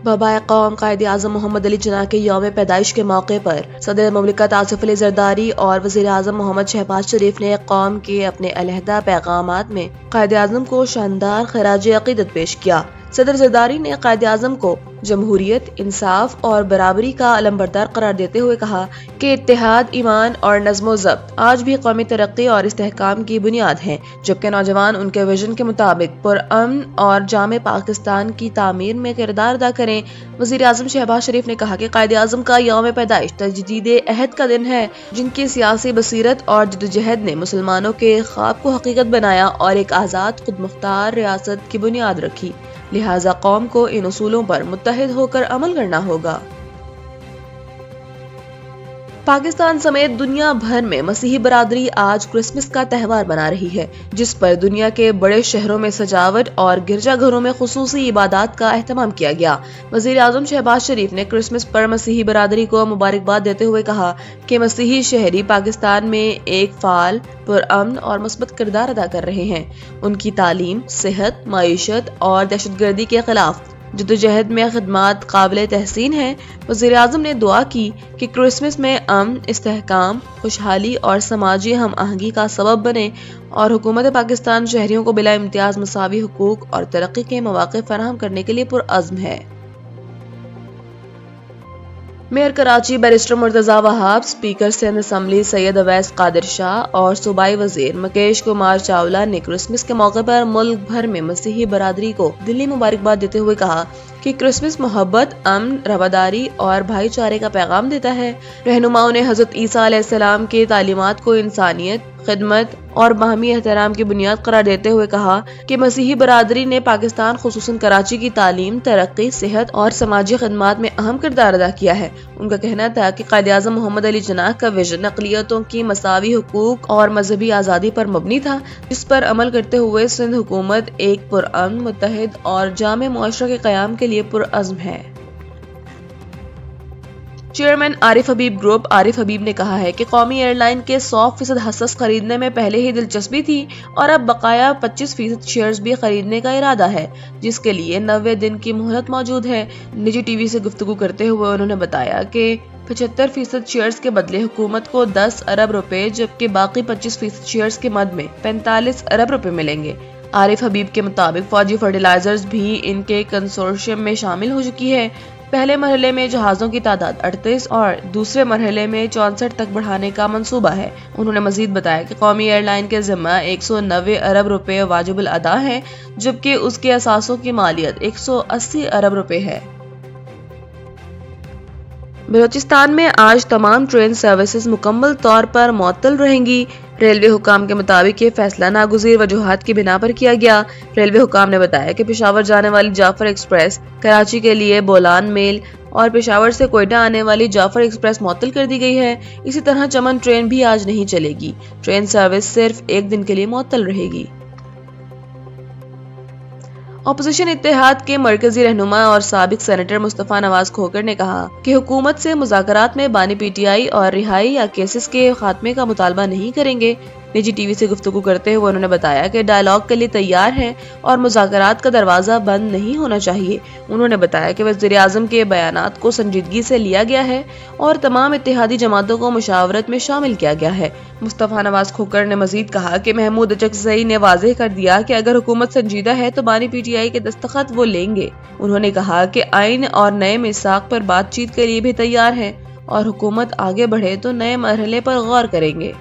बहबाए कौम कायद आज़म मोहम्मद अली जिन्ना के यौम पैदाइश के मौके पर सदर मुमलिकत आसिफ अली जरदारी और वज़ीर आज़म मोहम्मद शहबाज शरीफ ने कौम के अपने अलहदा पैगामात में कायद आज़म को शानदार खराज अक़ीदत पेश किया। सदर जरदारी ने कायद आज़म को जमहूरियत, इंसाफ और बराबरी का अलमबरदार करार देते हुए कहा कि इत्तेहाद, ईमान और नज़्म ज़ब्त आज भी कौमी तरक्की और इस्तेहकाम की बुनियाद हैं, जबकि नौजवान उनके विजन के मुताबिक पुरअमन और जामे पाकिस्तान की तामीर में किरदार अदा करें। वज़ीर आज़म शहबाज शरीफ ने कहा कि कायद आज़म का यौम पैदाइश तजदीद अहद का दिन है, जिनकी सियासी बसीरत और जद्दोजहद ने मुसलमानों के ख्वाब को हकीकत बनाया और एक आज़ाद खुद मुख्तार रियासत की बुनियाद रखी। लिहाजा कौम को इन उसूलों पर मुत्तहिद होकर अमल करना होगा। पाकिस्तान समेत दुनिया भर में मसीही बरादरी आज क्रिसमस का त्यौहार मना रही है, जिस पर दुनिया के बड़े शहरों में सजावट और गिरजाघरों में खुसूसी इबादत का एहतमाम किया गया। वज़ीर आज़म शहबाज शरीफ ने क्रिसमस पर मसीही बरादरी को मुबारकबाद देते हुए कहा कि मसीही शहरी पाकिस्तान में एक फाल, पुरअमन और मुस्बत किरदार अदा कर रहे हैं। उनकी तालीम, सेहत, मईशत और दहशतगर्दी के खिलाफ जद्दोजहद में खिदमात काबिल तहसीन है। वज़ीर आज़म ने दुआ की कि क्रिसमस में अमन, इस्तेहकाम, खुशहाली और समाजी हम आहंगी का सबब बने और हुकूमत पाकिस्तान शहरियों को बिला इम्तियाज मसावी हुकूक और तरक्की के मौके फराहम करने के लिए पुरअज़्म है। Mayor Karachi barrister Murtaza Wahab, speaker Sindh assembly Syed Awais Qadir Shah और सूबाई वजीर मुकेश कुमार चावला ने क्रिसमस के मौके पर मुल्क भर में मसीही बरादरी को दिली मुबारकबाद देते हुए कहा कि क्रिसमस मोहब्बत, अमन, रवादारी और भाईचारे का पैगाम देता है। रहनुमाओं ने हजरत ईसा अलैहिस्सलाम के तालीमात को इंसानियत, खिदमत और बाहमी एहतराम की बुनियाद करार देते हुए कहा कि मसीही बरादरी ने पाकिस्तान खुसूसन कराची की तालीम, तरक्की, सेहत और समाजी खिदमात में अहम किरदार अदा किया है। उनका कहना था कि कायद आज़म मोहम्मद अली जिन्ना का विजन अक़लियतों की मसावी हुकूक और मजहबी आज़ादी पर मबनी था, जिस पर अमल करते हुए सिंध हुकूमत एक पुरअमन, मुत्तहिद और जामे मुआशरा के क़याम के लिए पुरअज़्म है। चेयरमैन आरिफ हबीब ग्रुप आरिफ हबीब ने कहा है कि कौमी एयरलाइन के 100% हस्सस खरीदने में पहले ही दिलचस्पी थी और अब बकाया 25% शेयर्स भी खरीदने का इरादा है, जिसके लिए 90 दिन की मोहलत मौजूद है। निजी टीवी से गुफ्तगू करते हुए उन्होंने बताया कि 75% शेयर्स के बदले हुकूमत को 10 अरब रुपए, जबकि बाकी 25% शेयर्स के मद में 45 अरब रुपए मिलेंगे। आरिफ हबीब के मुताबिक फौजी फर्टिलाइजर्स भी इनके कंसोर्शियम में शामिल हो चुकी है। पहले मरहले में जहाज़ों की तादाद 38 और दूसरे मरहले में 64 तक बढ़ाने का मंसूबा है। उन्होंने मजीद बताया कि कौमी एयरलाइन के ज़िम्मा 190 अरब रुपए वाजिबुल अदा है, जबकि उसके असासों की मालियत 180 अरब रुपए है। बलोचिस्तान में आज तमाम ट्रेन सर्विसेज मुकम्मल तौर पर मुअत्तल रहेंगी। रेलवे हुकाम के मुताबिक ये फैसला नागुज़ीर वजूहात की बिना पर किया गया। रेलवे हुकाम ने बताया कि पेशावर जाने वाली जाफर एक्सप्रेस, कराची के लिए बोलान मेल और पेशावर से कोयटा आने वाली जाफर एक्सप्रेस मुअत्तल कर दी गई है। इसी तरह चमन ट्रेन भी आज नहीं चलेगी। ट्रेन सर्विस सिर्फ एक दिन के लिए मुअत्तल रहेगी। अपोजिशन इत्तेहाद के मरकजी रहनुमा और साबिक सेनेटर मुस्तफा नवाज खोकर ने कहा कि हुकूमत से मुज़ाकरात में बानी पीटीआई और रिहाई या केसेस के खात्मे का मुतालबा नहीं करेंगे। निजी टीवी से गुफ्तगू करते हुए उन्होंने बताया कि डायलॉग के लिए तैयार हैं और मुज़ाकरात का दरवाज़ा बंद नहीं होना चाहिए। उन्होंने बताया कि वज़ीर आज़म के बयानात को संजीदगी से लिया गया है और तमाम इत्तेहादी जमातों को मुशावरत में शामिल किया गया है। मुस्तफा नवाज खोकर ने मजीद कहा कि महमूद अचकज़ई ने वाज़ेह कर दिया कि अगर हुकूमत संजीदा है तो बानी पीटीआई के दस्तखत वो लेंगे। उन्होंने कहा कि आइन और नए मिसाक पर बातचीत के लिए भी तैयार है और हुकूमत आगे बढ़े तो नए मरहले पर गौर करेंगे।